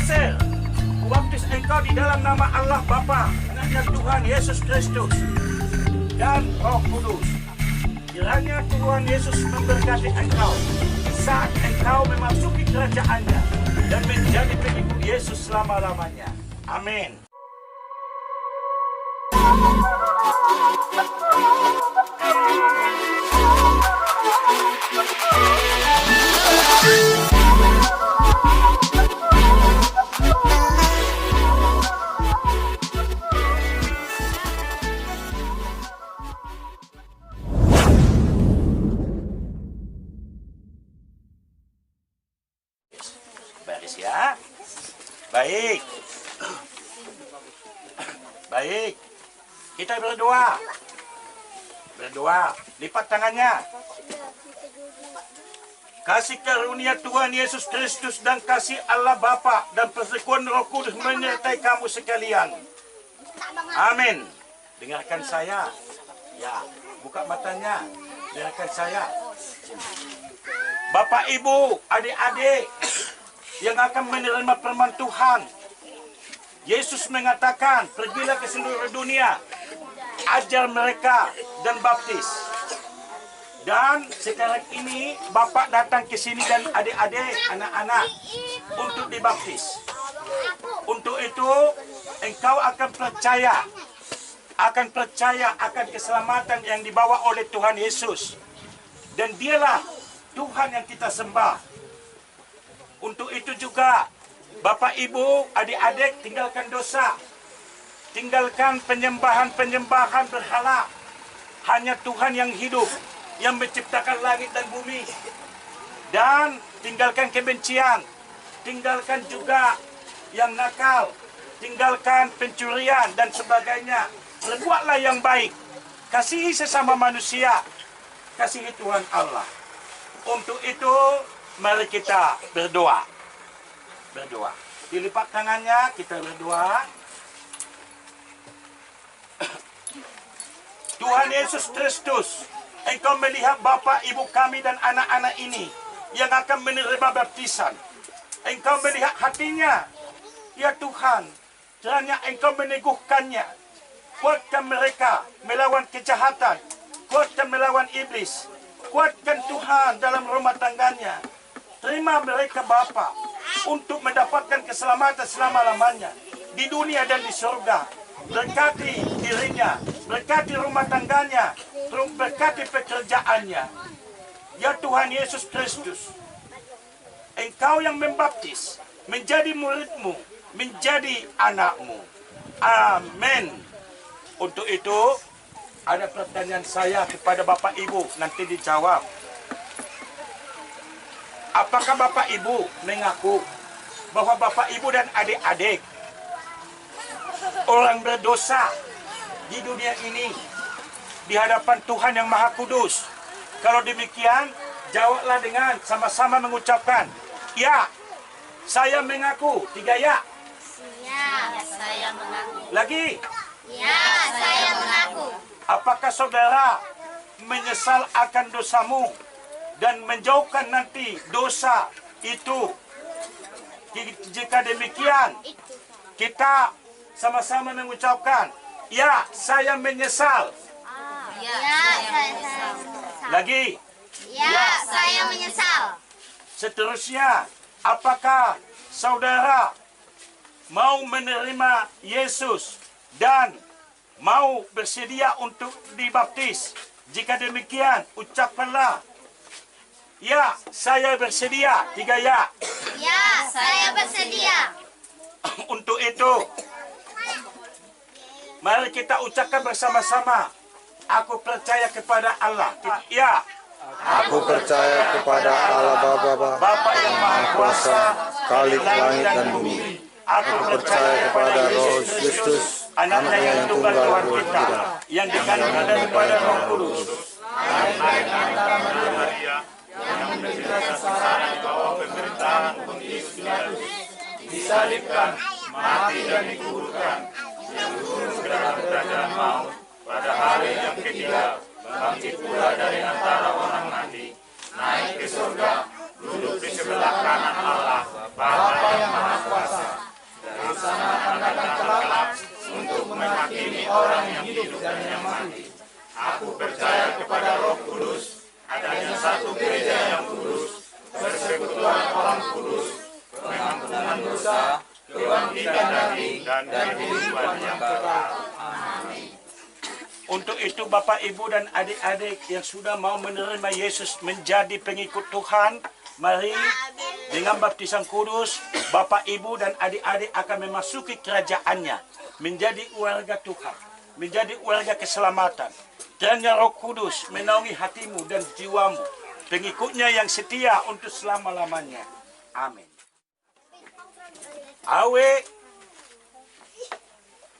Nasir, kubaptis engkau di dalam nama Allah Bapa, anaknya Tuhan Yesus Kristus, dan Roh Kudus. Kiranya Tuhan Yesus memberkati engkau saat engkau memasuki kerajaannya dan menjadi pengikut Yesus selama-lamanya. Amin. Baris ya. Baik. Baik. Kita berdoa. Berdoa. Lipat tangannya. Kasih karunia Tuhan Yesus Kristus dan kasih Allah Bapa dan persekutuan Roh Kudus menyertai kamu sekalian. Amin. Dengarkan saya. Ya, buka matanya. Dengarkan saya. Bapak, Ibu, adik-adik yang akan menerima firman Tuhan. Yesus mengatakan, pergilah ke seluruh dunia, ajar mereka dan baptis. Dan sekarang ini Bapak datang ke sini dan adik-adik, anak-anak untuk dibaptis. Untuk itu engkau akan percaya akan keselamatan yang dibawa oleh Tuhan Yesus. Dan dialah Tuhan yang kita sembah. Untuk itu juga Bapak, Ibu, adik-adik, tinggalkan dosa. Tinggalkan penyembahan berhala. Hanya Tuhan yang hidup, yang menciptakan langit dan bumi. Dan tinggalkan kebencian. Tinggalkan juga yang nakal. Tinggalkan pencurian dan sebagainya. Berbuatlah yang baik. Kasihi sesama manusia. Kasihi Tuhan Allah. Untuk itu, mari kita berdoa. Berdoa. Dilipat tangannya, kita berdoa. Tuhan Yesus Kristus, Engkau melihat Bapak, Ibu kami dan anak-anak ini yang akan menerima baptisan. Engkau melihat hatinya. Ya Tuhan, kiranya Engkau meneguhkannya. Kuatkan mereka melawan kejahatan. Kuatkan melawan iblis. Kuatkan Tuhan dalam rumah tangganya. Terima mereka Bapa untuk mendapatkan keselamatan selama-lamanya di dunia dan di surga. Berkati dirinya, berkati rumah tangganya, berkati pekerjaannya. Ya Tuhan Yesus Kristus, Engkau yang membaptis, menjadi muridmu, menjadi anakmu. Amin. Untuk itu, ada pertanyaan saya kepada Bapak Ibu, nanti dijawab. Apakah Bapak Ibu mengaku bahwa Bapak Ibu dan adik-adik orang berdosa di dunia ini di hadapan Tuhan yang Maha Kudus? Kalau demikian, jawablah dengan sama-sama mengucapkan, ya, saya mengaku. 3 ya. Ya, saya mengaku. Lagi. Ya, saya mengaku. Apakah saudara menyesal akan dosamu dan menjauhkan nanti dosa itu? Jika demikian, kita sama-sama mengucapkan, ya, saya menyesal. Ya, saya menyesal. Lagi. Ya, saya menyesal. Seterusnya, apakah saudara mau menerima Yesus dan mau bersedia untuk dibaptis? Jika demikian, ucapkanlah, ya, saya bersedia. 3 ya. Ya, saya bersedia. Untuk itu, mari kita ucapkan bersama-sama. Aku percaya kepada Allah. Ya. Aku percaya kepada Allah Bapa yang Maha Kuasa, Khalik langit dan bumi. Aku Percaya kepada Roh Kristus, anaknya yang tunggal Tuhan kita, yang dikandung daripada Roh Kudus. Antara Maria yang menderita kesengsaraan di bawah pemerintahan Pontius Pilatus, disalibkan, mati dan dikuburkan, yang turun ke dalam kerajaan maut, pada hari yang ketiga bangkit pula dari antara orang mati, naik ke surga, duduk di sebelah kanan Allah, Bapa yang Maha Kuasa. dan kehidupan yang kekal. Untuk itu Bapak, Ibu, dan adik-adik yang sudah mau menerima Yesus menjadi pengikut Tuhan, mari dengan baptisan kudus, Bapak, Ibu, dan adik-adik akan memasuki kerajaan-Nya, menjadi warga Tuhan, menjadi warga keselamatan. Kiranya Roh Kudus menaungi hatimu dan jiwamu, pengikutnya yang setia untuk selama-lamanya. Amin. Awe,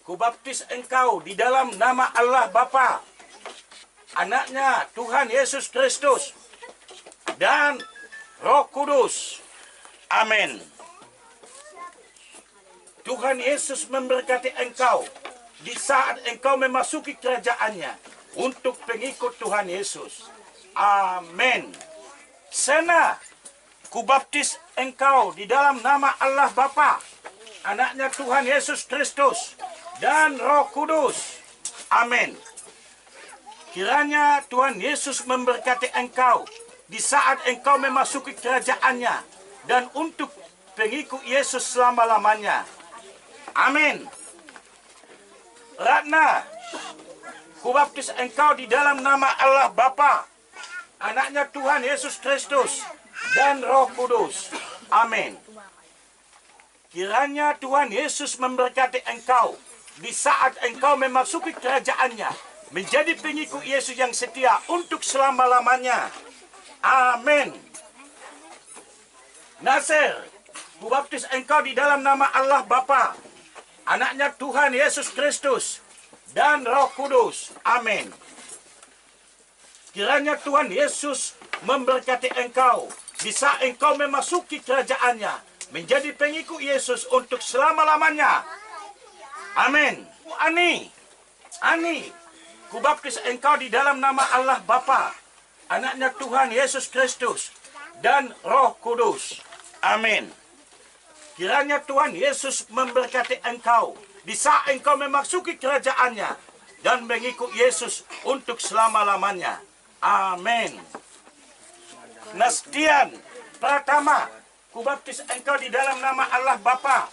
kubaptis engkau di dalam nama Allah Bapa, Anaknya Tuhan Yesus Kristus, dan Roh Kudus. Amin. Tuhan Yesus memberkati engkau di saat engkau memasuki kerajaan-Nya untuk pengikut Tuhan Yesus. Amin. Sana, kubaptis engkau di dalam nama Allah Bapa, Anaknya Tuhan Yesus Kristus, dan Roh Kudus. Amin. Kiranya Tuhan Yesus memberkati engkau di saat engkau memasuki kerajaan-Nya dan untuk pengikut Yesus selama-lamanya. Amin. Ratna, kubaptis engkau di dalam nama Allah Bapa, Anaknya Tuhan Yesus Kristus, dan Roh Kudus. Amin. Kiranya Tuhan Yesus memberkati engkau di saat engkau memasuki kerajaan-Nya, menjadi pengikut Yesus yang setia untuk selama-lamanya. Amin. Nasir, kubaptis engkau di dalam nama Allah Bapa, Anaknya Tuhan Yesus Kristus, dan Roh Kudus. Amin. Kiranya Tuhan Yesus memberkati engkau di saat engkau memasuki kerajaan-Nya, menjadi pengikut Yesus untuk selama-lamanya. Amin. Ani, kubaptis engkau di dalam nama Allah Bapa, Anaknya Tuhan Yesus Kristus, dan Roh Kudus. Amin. Kiranya Tuhan Yesus memberkati engkau di saat engkau memasuki kerajaan-Nya dan mengikut Yesus untuk selama-lamanya. Amin. Nastian Pratama, kubaptis engkau di dalam nama Allah Bapa,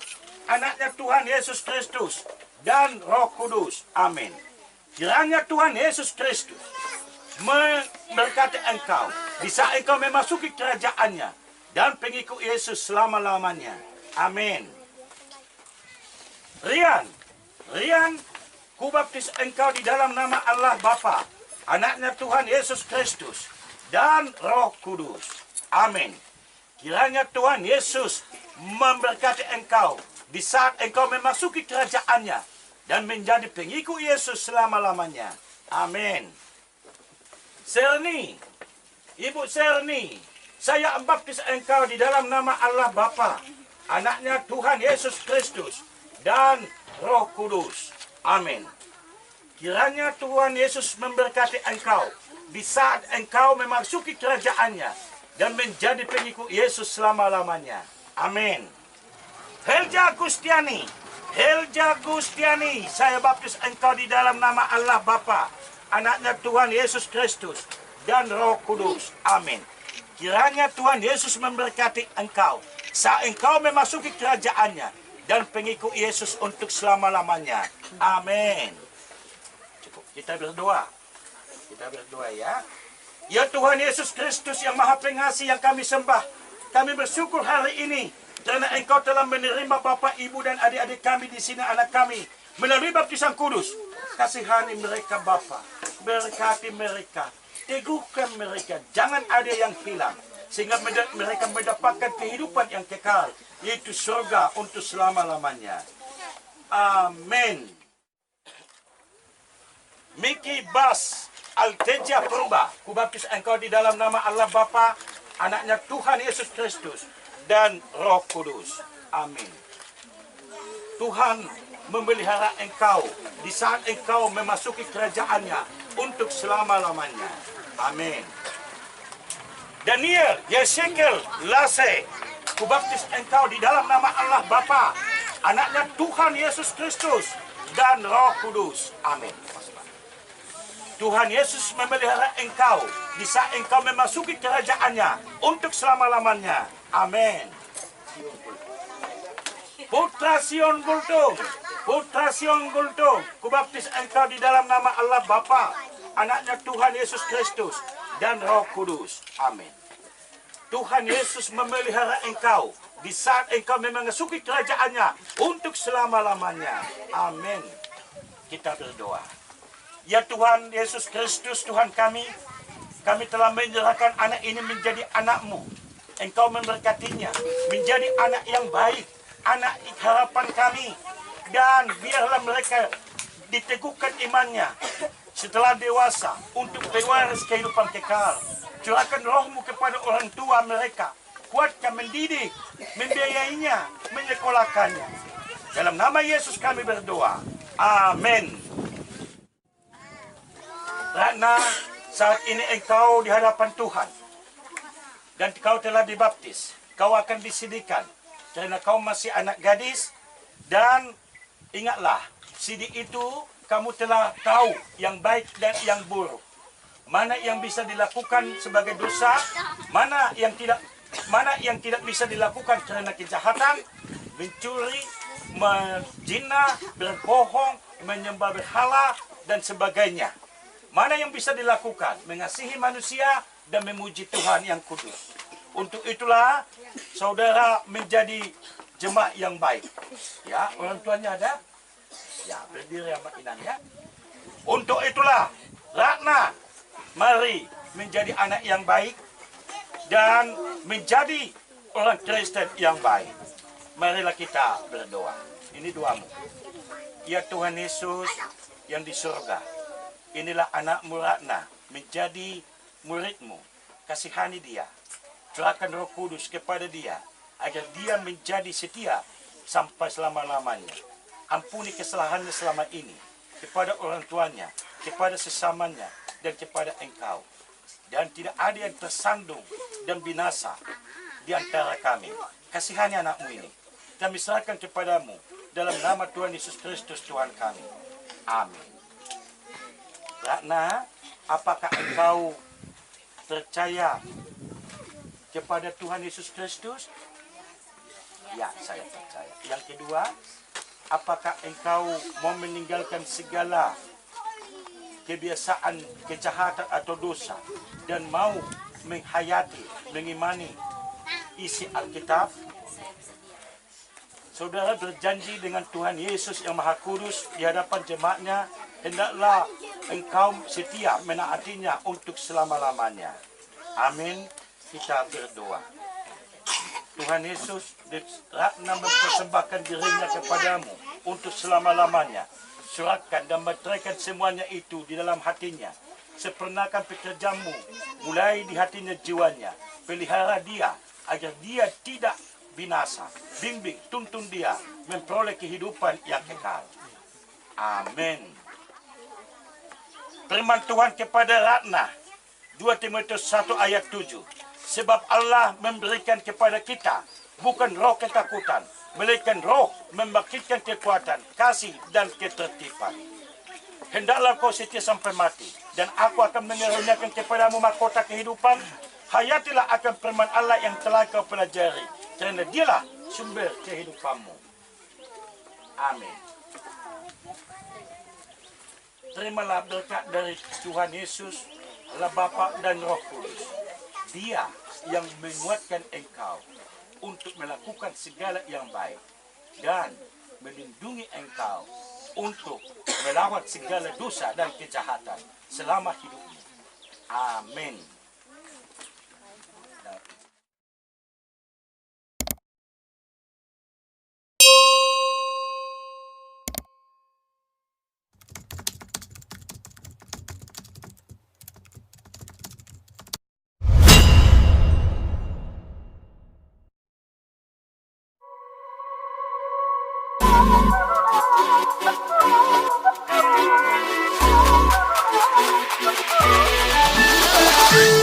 Anaknya Tuhan Yesus Kristus, dan Roh Kudus. Amin. Kiranya Tuhan Yesus Kristus memberkati engkau di saat engkau memasuki kerajaan-Nya dan pengikut Yesus selama-lamanya. Amin. Rian, kubaptis engkau di dalam nama Allah Bapa, Anaknya Tuhan Yesus Kristus, dan Roh Kudus. Amin. Kiranya Tuhan Yesus memberkati engkau di saat engkau memasuki kerajaan-Nya dan menjadi pengikut Yesus selama-lamanya. Amin. Serni, Ibu Serni, saya membaptis engkau di dalam nama Allah Bapa, Anaknya Tuhan Yesus Kristus, dan Roh Kudus. Amin. Kiranya Tuhan Yesus memberkati engkau di saat engkau memasuki kerajaan-Nya dan menjadi pengikut Yesus selama-lamanya. Amin. Helja Gustiani, saya baptis engkau di dalam nama Allah Bapa, Anaknya Tuhan Yesus Kristus, dan Roh Kudus. Amin. Kiranya Tuhan Yesus memberkati engkau saat engkau memasuki kerajaan-Nya dan pengikut Yesus untuk selama-lamanya. Amin. Cukup, kita berdoa. Ya. Ya Tuhan Yesus Kristus yang Maha Pengasih yang kami sembah, kami bersyukur hari ini karena Engkau telah menerima Bapak, Ibu, dan adik-adik kami di sini, anak kami, melalui baptisan kudus. Kasihani mereka Bapa, berkati mereka, teguhkan mereka, jangan ada yang hilang, sehingga mereka mendapatkan kehidupan yang kekal, yaitu surga untuk selama-lamanya. Amin. Miki Bas Alteja Purba, kubaptis engkau di dalam nama Allah Bapa, Anaknya Tuhan Yesus Kristus, dan Roh Kudus. Amin. Tuhan memelihara engkau di saat engkau memasuki kerajaan-Nya untuk selama-lamanya. Amin. Daniel Yesekel Lase, kubaptis engkau di dalam nama Allah Bapa, Anaknya Tuhan Yesus Kristus, dan Roh Kudus. Amin. Tuhan Yesus memelihara engkau di saat engkau memasuki kerajaan-Nya untuk selama-lamanya. Amin. Putra Sion Bultung, Putra Siong Gulto, kubaptis engkau di dalam nama Allah Bapa, anaknya Tuhan Yesus Kristus, dan Roh Kudus. Amin. Tuhan Yesus memelihara engkau di saat engkau memasuki kerajaannya untuk selama-lamanya. Amin. Kita berdoa. Ya Tuhan Yesus Kristus, Tuhan kami telah menyerahkan anak ini menjadi anak-Mu. Engkau memberkatinya menjadi anak yang baik, anak harapan kami. Dan biarlah mereka diteguhkan imannya setelah dewasa untuk pewaris kehidupan kekal. Curahkan roh-Mu kepada orang tua mereka. Kuatkan, mendidik, membiayainya, menyekolahkannya. Dalam nama Yesus kami berdoa. Amin. Ratna, saat ini engkau di hadapan Tuhan. Dan kau telah dibaptis. Kau akan disidikan. Karena kau masih anak gadis. Dan ingatlah, sidik itu kamu telah tahu yang baik dan yang buruk. Mana yang bisa dilakukan sebagai dosa, mana yang tidak bisa dilakukan karena kejahatan, mencuri, menjina, berbohong, menyembah berhala, dan sebagainya. Mana yang bisa dilakukan? Mengasihi manusia dan memuji Tuhan yang kudus. Untuk itulah saudara menjadi jemaat yang baik. Ya, orang tuanya ada? Ya, berdiri sama Inang ya. Untuk itulah, Ratna, mari menjadi anak yang baik dan menjadi orang Kristen yang baik. Marilah kita berdoa. Ini doamu. Ya Tuhan Yesus yang di surga, inilah anak-Mu Ratna, menjadi murid-Mu. Kasihani dia. Curahkan Roh Kudus kepada dia, agar dia menjadi setia sampai selama-lamanya. Ampuni kesalahannya selama ini, kepada orang tuanya, kepada sesamanya, dan kepada Engkau. Dan tidak ada yang tersandung dan binasa di antara kami. Kasihani anak-Mu ini. Kami serahkan kepadamu, dalam nama Tuhan Yesus Kristus Tuhan kami. Amin. Ratna, apakah engkau percaya kepada Tuhan Yesus Kristus? Ya, saya percaya. Yang kedua, apakah engkau mau meninggalkan segala kebiasaan kejahatan atau dosa dan mau menghayati, mengimani isi Alkitab? Saudara berjanji dengan Tuhan Yesus yang Maha Kudus di hadapan jemaatnya, hendaklah engkau setia menaatinya untuk selama-lamanya. Amin. Kita berdoa. Tuhan Yesus, Ratna mempersembahkan dirinya kepadamu untuk selama-lamanya. Surahkan dan meteraikan semuanya itu di dalam hatinya. Sempurnakan pekerjaanmu mulai di hatinya jiwanya. Pelihara dia agar dia tidak binasa. Bimbing, tuntun dia memperoleh kehidupan yang kekal. Amin. Firman Tuhan kepada Ratna, 2 Timotius 1 ayat 7. Sebab Allah memberikan kepada kita bukan roh ketakutan, melainkan roh membangkitkan kekuatan, kasih, dan ketertiban. Hendaklah kau setia sampai mati, dan aku akan mengaruniakan kepadamu mahkota kehidupan. Hayatilah akan firman Allah yang telah kau pelajari, kerana dialah sumber kehidupanmu. Amin. Terimalah berkat dari Tuhan Yesus, Allah Bapa dan Roh Kudus. Dia yang menguatkan engkau untuk melakukan segala yang baik dan melindungi engkau untuk melawan segala dosa dan kejahatan selama hidupmu. Amin. Thank you.